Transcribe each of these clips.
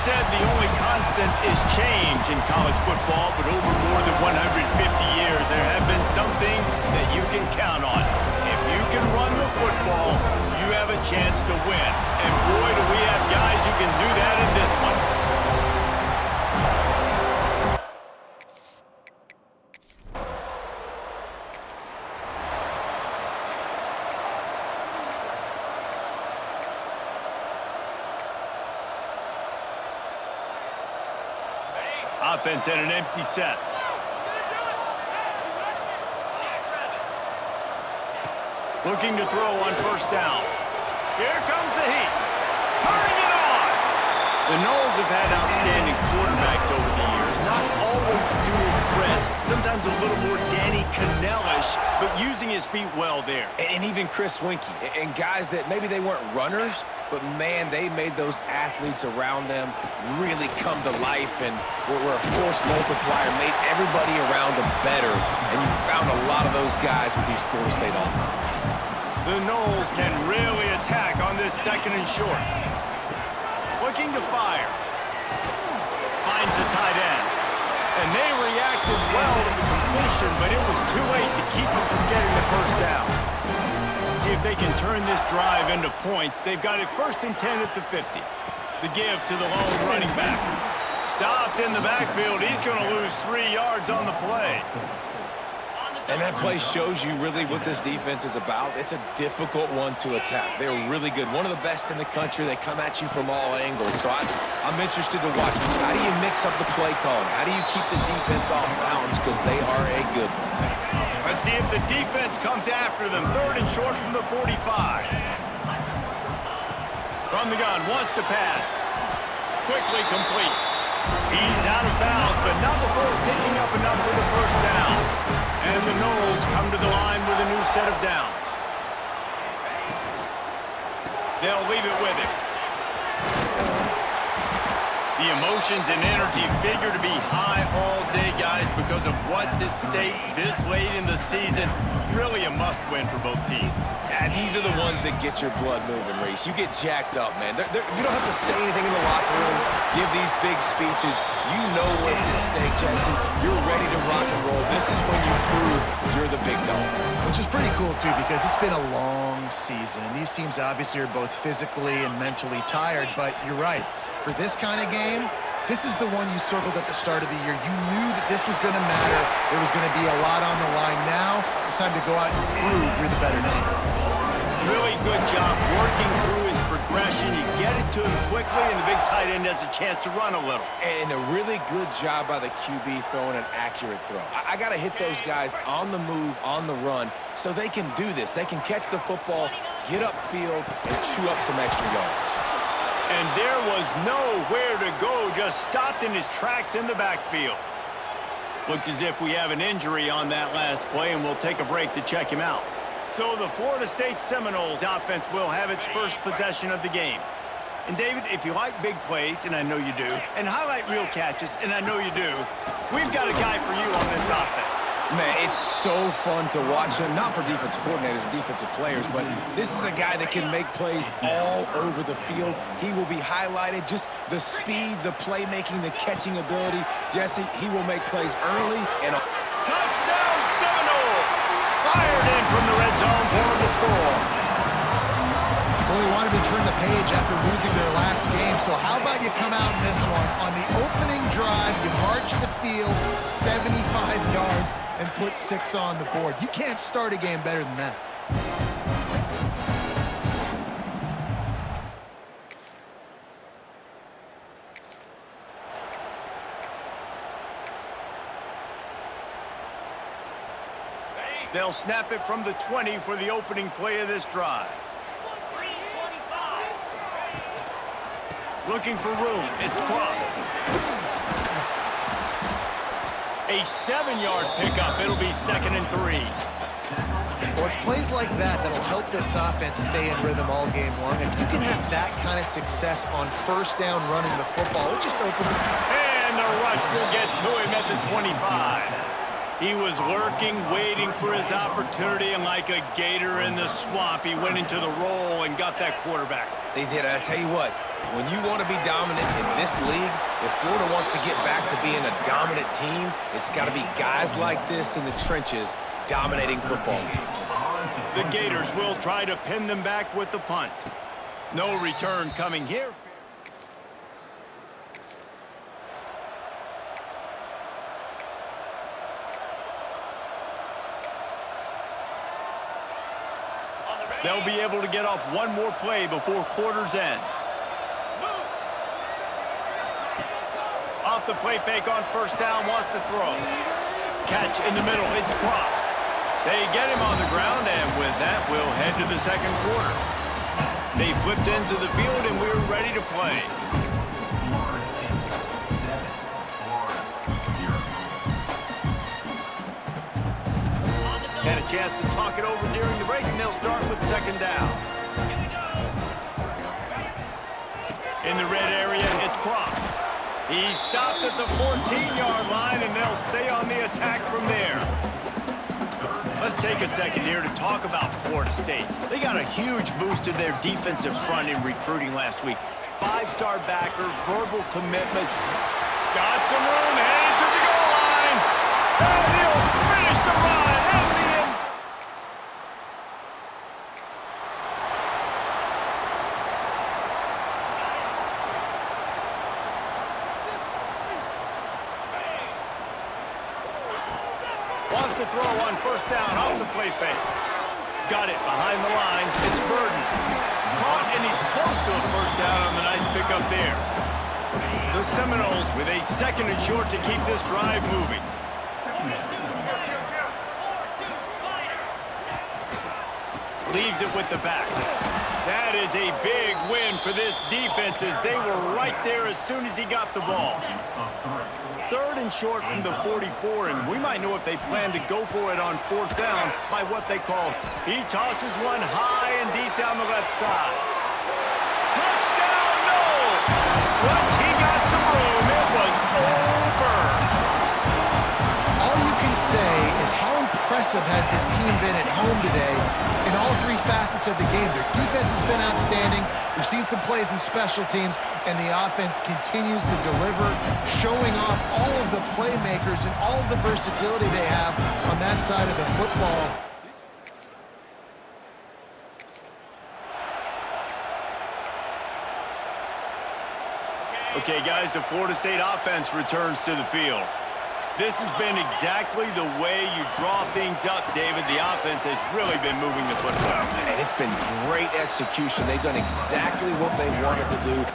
said the only constant is change in college football, but over more than 150 years, there have been some things that you can count on. If you can run the football, you have a chance to win. And boy, do we have guys who can do that in this one. Offense and an empty set. Looking to throw on first down. Here comes the heat. Turning it on. The Noles have had outstanding quarterbacks over the years. Not always dual threats. Sometimes a little more Danny Cannell-ish, but using his feet well there. And even Chris Winkie. And guys that maybe they weren't runners, but, man, they made those athletes around them really come to life and were a force multiplier, made everybody around them better. And you found a lot of those guys with these Florida State offenses. The Noles can really attack on this second and short. Looking to fire. Finds the tight end. And they reacted well to the completion, but it was too late to keep them from getting the first down. See if they can turn this drive into points. They've got it 1st and 10 at the 50. The give to the lone running back. Stopped in the backfield. He's going to lose 3 yards on the play. And that play shows you really what this defense is about. It's a difficult one to attack. They're really good. One of the best in the country. They come at you from all angles. So I'm interested to watch. How do you mix up the play calling? How do you keep the defense off balance? Because they are a good one. Let's see if the defense comes after them. 3rd and short from the 45. From the gun, wants to pass. Quickly complete. He's out of bounds, but not before picking up enough for the first down. And the Noles come to the line with a new set of downs. They'll leave it with him. The emotions and energy figure to be high all day, guys, because of what's at stake this late in the season. Really a must-win for both teams. Yeah, these are the ones that get your blood moving, Reese. You get jacked up, man. You don't have to say anything in the locker room, give these big speeches. You know what's at stake, Jesse. You're ready to rock and roll. This is when you prove you're the big dog. Which is pretty cool, too, because it's been a long season, and these teams obviously are both physically and mentally tired, but you're right. For this kind of game, this is the one you circled at the start of the year. You knew that this was going to matter. There was going to be a lot on the line. Now it's time to go out and prove you're the better team. Really good job working through his progression. You get it to him quickly, and the big tight end has a chance to run a little. And a really good job by the QB throwing an accurate throw. I got to hit those guys on the move, on the run, so they can do this. They can catch the football, get upfield, and chew up some extra yards. And there was nowhere to go, just stopped in his tracks in the backfield. Looks as if we have an injury on that last play, and we'll take a break to check him out. So the Florida State Seminoles offense will have its first possession of the game. And David, if you like big plays, and I know you do, and highlight real catches, and I know you do, we've got a guy for you on this offense. Man, it's so fun to watch him, not for defensive coordinators and defensive players, but this is a guy that can make plays all over the field. He will be highlighted, just the speed, the playmaking, the catching ability. Jesse, he will make plays early and touchdown Seminoles! Fired in from the red zone for the score. Well, they wanted to turn the page after losing their last game, so how about you come out in this one? On the opening drive, you march the field 75 yards and put 6 on the board. You can't start a game better than that. They'll snap it from the 20 for the opening play of this drive. Looking for room. It's Cross. A 7-yard pickup. It'll be 2nd and 3. Well, it's plays like that that'll help this offense stay in rhythm all game long. If you can have that kind of success on first down running the football, it just opens it. And the rush will get to him at the 25. He was lurking, waiting for his opportunity, and like a gator in the swamp, he went into the roll and got that quarterback. They did. I tell you what, when you want to be dominant in this league, if Florida wants to get back to being a dominant team, it's got to be guys like this in the trenches dominating football games. The Gators will try to pin them back with the punt. No return coming here. They'll be able to get off one more play before quarter's end. Off the play fake on first down, wants to throw. Catch in the middle, it's Cross. They get him on the ground, and with that, we'll head to the second quarter. They flipped into the field, and we're ready to play. Had a chance to talk it over during the break, and they'll start with second down. In the red area, it's Cross. He stopped at the 14-yard line, and they'll stay on the attack from there. Let's take a second here to talk about Florida State. They got a huge boost to their defensive front in recruiting last week. Five-star backer, verbal commitment. Got some room, headed to the goal line. And he'll finish the run. Wants to throw on first down off the play fake. Got it behind the line. It's Burden. Caught, and he's close to a first down on the nice pickup there. The Seminoles with a second and short to keep this drive moving. Leaves it with the back. That is a big win for this defense as they were right there as soon as he got the ball. Third and short from the 44, and we might know if they plan to go for it on fourth down by what they call. He tosses one high and deep down the left side. Touchdown, no! Once he got some room, it was over. All you can say is how impressive has this team been at home today in all three facets of the game. Their defense has been outstanding. We've seen some plays in special teams, and the offense continues to deliver, showing off all of the playmakers and all of the versatility they have on that side of the football. Okay, guys, the Florida State offense returns to the field. This has been exactly the way you draw things up, David. The offense has really been moving the football. And it's been great execution. They've done exactly what they wanted to do.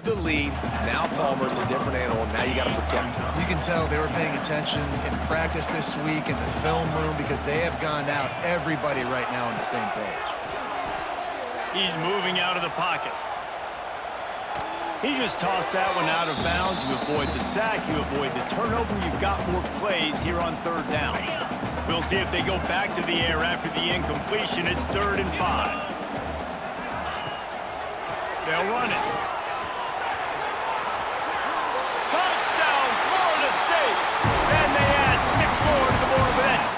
The lead. Now Palmer's a different animal. Now you got to protect him. You can tell they were paying attention in practice this week in the film room because they have gone out, everybody right now on the same page. He's moving out of the pocket. He just tossed that one out of bounds. You avoid the sack, you avoid the turnover. You've got more plays here on third down. We'll see if they go back to the air after the incompletion. It's 3rd and 5. They'll run it. And they add 6 more to the board, but that's...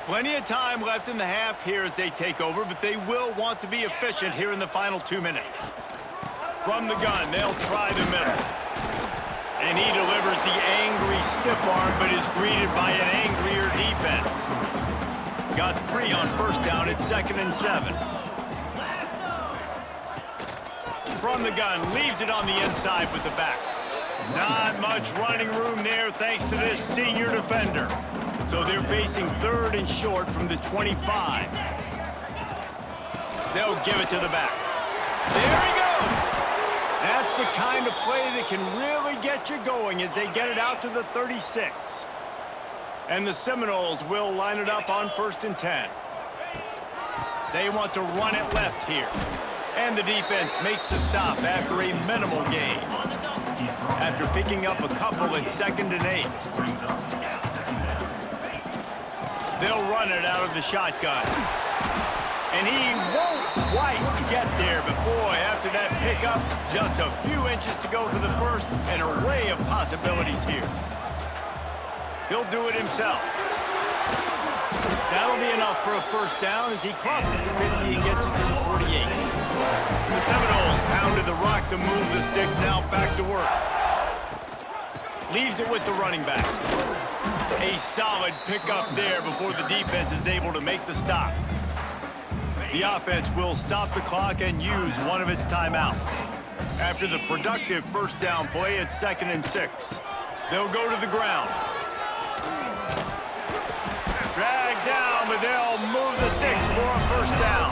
Plenty of time left in the half here as they take over, but they will want to be efficient here in the final 2 minutes. From the gun, they'll try the middle. And he delivers the angry stiff arm, but is greeted by an angrier defense. Got 3 on first down. It's 2nd and 7. From the gun, leaves it on the inside with the back. Not much running room there thanks to this senior defender. So they're facing 3rd and short from the 25. They'll give it to the back. There he goes! That's the kind of play that can really get you going as they get it out to the 36. And the Seminoles will line it up on 1st and 10. They want to run it left here. And the defense makes the stop after a minimal gain. After picking up a couple at 2nd and 8. They'll run it out of the shotgun. And he won't quite get there, but boy, after that pickup, just a few inches to go for the first, an array of possibilities here. He'll do it himself. That'll be enough for a 1st down as he crosses the 50 and gets it to the 48. The Seminoles pounded the rock to move the sticks, now back to work. Leaves it with the running back. A solid pickup there before the defense is able to make the stop. The offense will stop the clock and use one of its timeouts. After the productive 1st down play at 2nd and 6, they'll go to the ground. Drag down, but they'll move the sticks for a 1st down.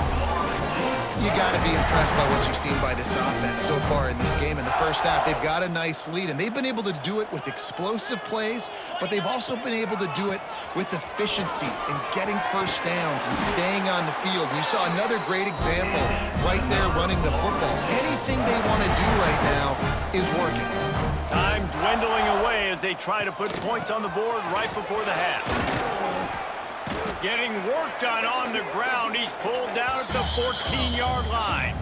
You got to be impressed by what you've seen by this offense so far in this game. In the 1st half, they've got a nice lead, and they've been able to do it with explosive plays, but they've also been able to do it with efficiency in getting 1st downs and staying on the field. And you saw another great example right there running the football. Anything they want to do right now is working. Time dwindling away as they try to put points on the board right before the half. Getting work done on the ground. He's pulled down at the 14-yard line.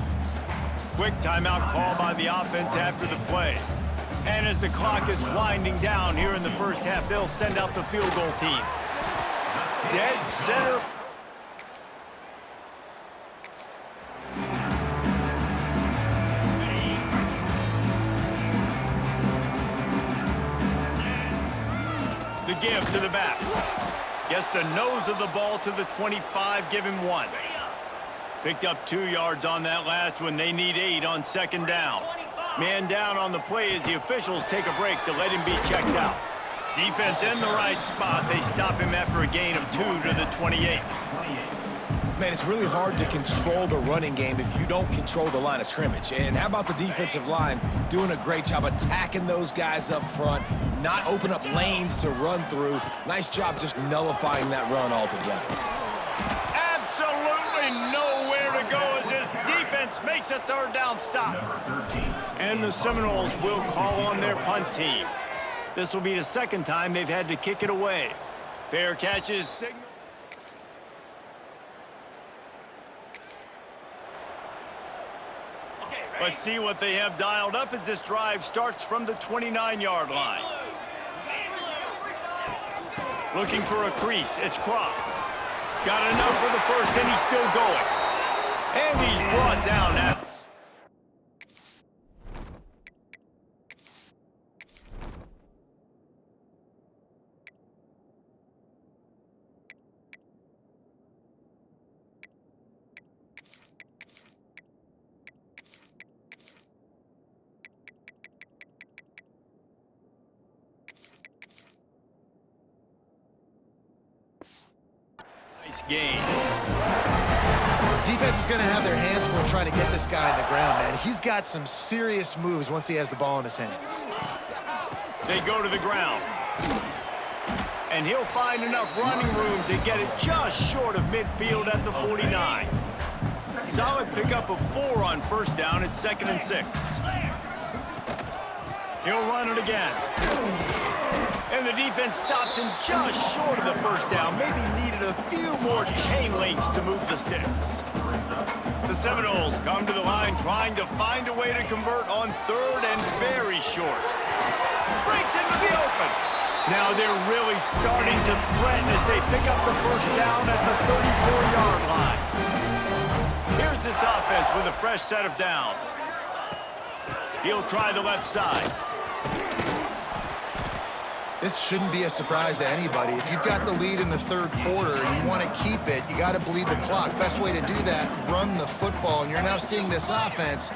Quick timeout call by the offense after the play. And as the clock is winding down here in the 1st half, they'll send out the field goal team. Dead center. The give to the back. Gets the nose of the ball to the 25, give him 1. Picked up 2 yards on that last one. They need 8 on 2nd down. Man down on the play as the officials take a break to let him be checked out. Defense in the right spot. They stop him after a gain of 2 to the 28. Man, it's really hard to control the running game if you don't control the line of scrimmage. And how about the defensive line doing a great job attacking those guys up front, not open up lanes to run through. Nice job just nullifying that run altogether. Absolutely nowhere to go as this defense makes a 3rd down stop. And the Seminoles will call on their punt team. This will be the 2nd time they've had to kick it away. Fair catches signal. Let's see what they have dialed up as this drive starts from the 29-yard line. Looking for a crease. It's Cross. Got enough for the 1st, and he's still going. And he's brought down now. Nice gain. Defense is going to have their hands full trying to get this guy on the ground, man. He's got some serious moves once he has the ball in his hands. They go to the ground. And he'll find enough running room to get it just short of midfield at the 49. Solid pickup of 4 on 1st down at 2nd and 6. He'll run it again. And the defense stops him just short of the 1st down. Maybe needed a few more chain links to move the sticks. The Seminoles come to the line trying to find a way to convert on 3rd and very short. Breaks into the open. Now they're really starting to threaten as they pick up the 1st down at the 34-yard line. Here's this offense with a fresh set of downs. He'll try the left side. This shouldn't be a surprise to anybody. If you've got the lead in the 3rd quarter and you want to keep it, you got to bleed the clock. Best way to do that, run the football. And you're now seeing this offense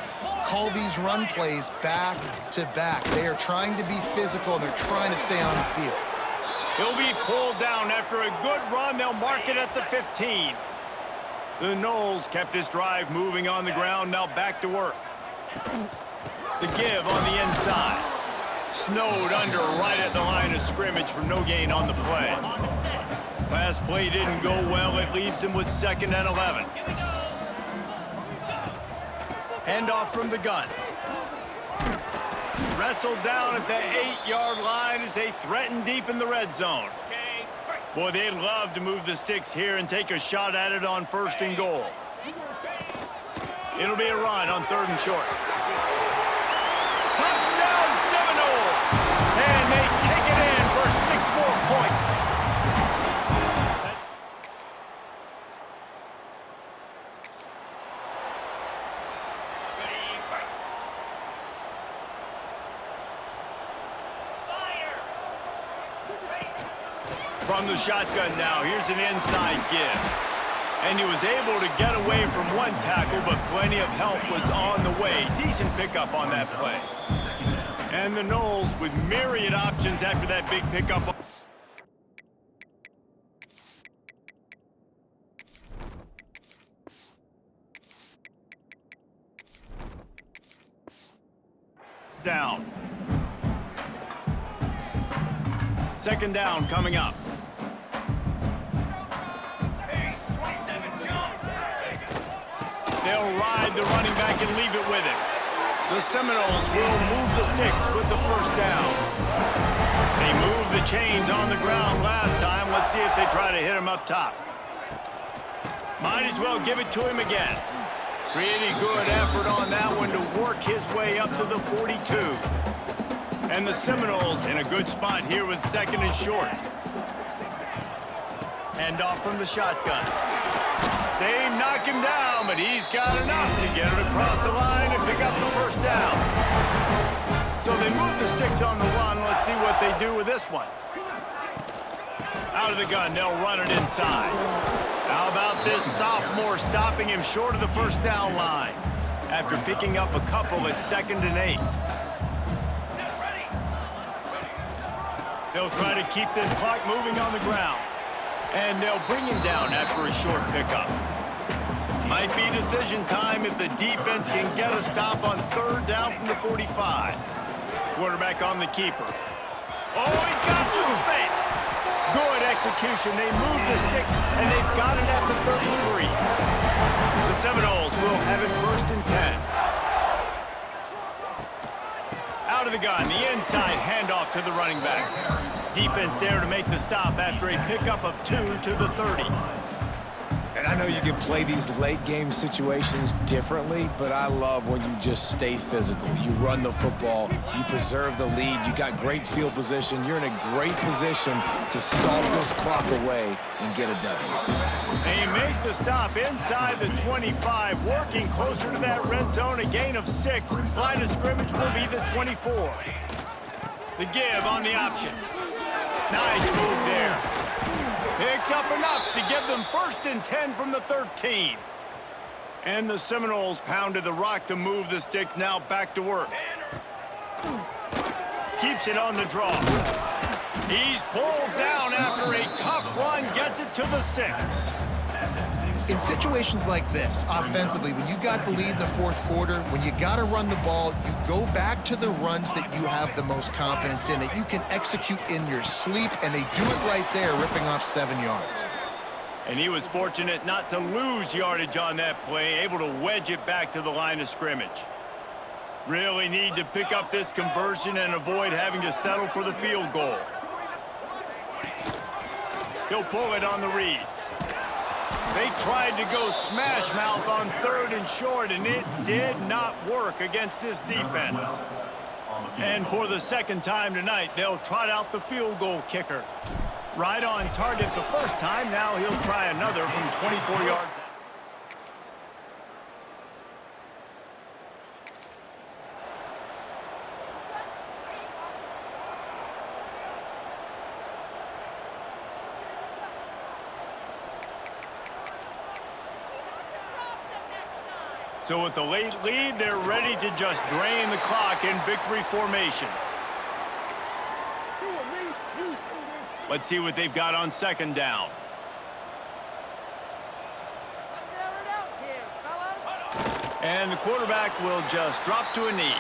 call these run plays back to back. They are trying to be physical, and they're trying to stay on the field. He'll be pulled down after a good run. They'll mark it at the 15. The Noles kept this drive moving on the ground, now back to work. The give on the inside. Snowed under right at the line of scrimmage for no gain on the play. Last play didn't go well. It leaves him with 2nd and 11. Handoff from the gun. Wrestled down at the 8-yard line as they threaten deep in the red zone. Boy, they'd love to move the sticks here and take a shot at it on 1st and goal. It'll be a run on 3rd and short. Touchdown Seminoles! And they take it in for 6 more points. From the shotgun now, here's an inside give. And he was able to get away from one tackle, but plenty of help was on the way. Decent pickup on that play. And the Noles with myriad options after that big pickup. Down. 2nd down coming up. They'll ride the running back and leave it with him. The Seminoles will move the sticks with the 1st down. They moved the chains on the ground last time. Let's see if they try to hit him up top. Might as well give it to him again. Pretty good effort on that one to work his way up to the 42. And the Seminoles in a good spot here with 2nd and short. Hand off from the shotgun. They knock him down, but he's got enough to get it across the line and pick up the 1st down. So they move the sticks on the run. Let's see what they do with this one. Out of the gun, they'll run it inside. How about this sophomore stopping him short of the 1st down line after picking up a couple at 2nd and 8. They'll try to keep this clock moving on the ground. And they'll bring him down after a short pickup. Might be decision time if the defense can get a stop on 3rd down from the 45. Quarterback on the keeper. Oh, he's got some space. Good execution. They move the sticks, and they've got it at the 33. The Seminoles will have it 1st and 10. Out of the gun, the inside handoff to the running back. Defense there to make the stop after a pickup of 2 to the 30. And I know you can play these late game situations differently, but I love when you just stay physical. You run the football, you preserve the lead, you got great field position, you're in a great position to salt this clock away and get a W. They make the stop inside the 25, working closer to that red zone, a gain of 6. Line of scrimmage will be the 24. The give on the option. Nice move there. Picks up enough to give them 1st and 10 from the 13. And the Seminoles pounded the rock to move the sticks, now back to work. Keeps it on the draw. He's pulled down after a tough run, gets it to the 6. In situations like this, offensively, when you got the lead in the 4th quarter, when you got to run the ball, you go back to the runs that you have the most confidence in, that you can execute in your sleep, and they do it right there, ripping off 7 yards. And he was fortunate not to lose yardage on that play, able to wedge it back to the line of scrimmage. Really need to pick up this conversion and avoid having to settle for the field goal. He'll pull it on the read. They tried to go smash mouth on 3rd and short, and it did not work against this defense. And for the 2nd time tonight, they'll trot out the field goal kicker. Right on target the 1st time, now he'll try another from 24 yards. So with the late lead, they're ready to just drain the clock in victory formation. Let's see what they've got on 2nd down. And the quarterback will just drop to a knee.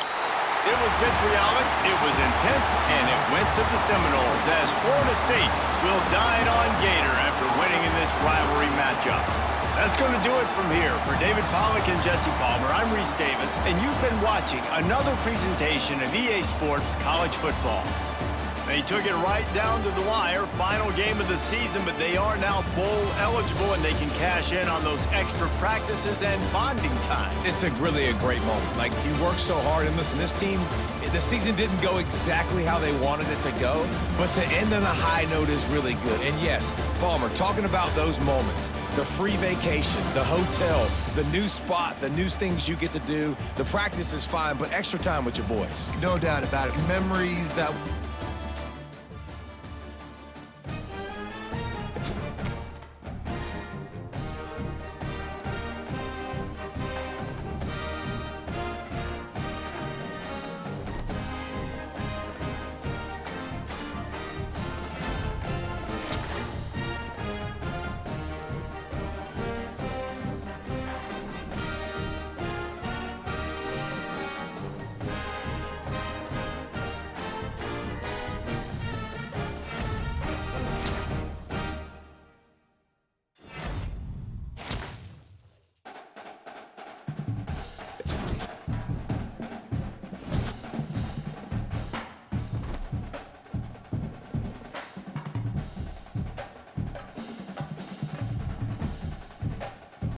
It was vitriolic, it was intense, and it went to the Seminoles as Florida State will dine on Gator after winning in this rivalry matchup. That's going to do it from here. For David Pollack and Jesse Palmer, I'm Reese Davis, and you've been watching another presentation of EA Sports College Football. They took it right down to the wire, final game of the season, but they are now bowl eligible, and they can cash in on those extra practices and bonding time. It's really a great moment. Like, you worked so hard, and listen, this team, the season didn't go exactly how they wanted it to go, but to end on a high note is really good. And yes, Palmer, talking about those moments, the free vacation, the hotel, the new spot, the new things you get to do, the practice is fine, but extra time with your boys. No doubt about it. Memories that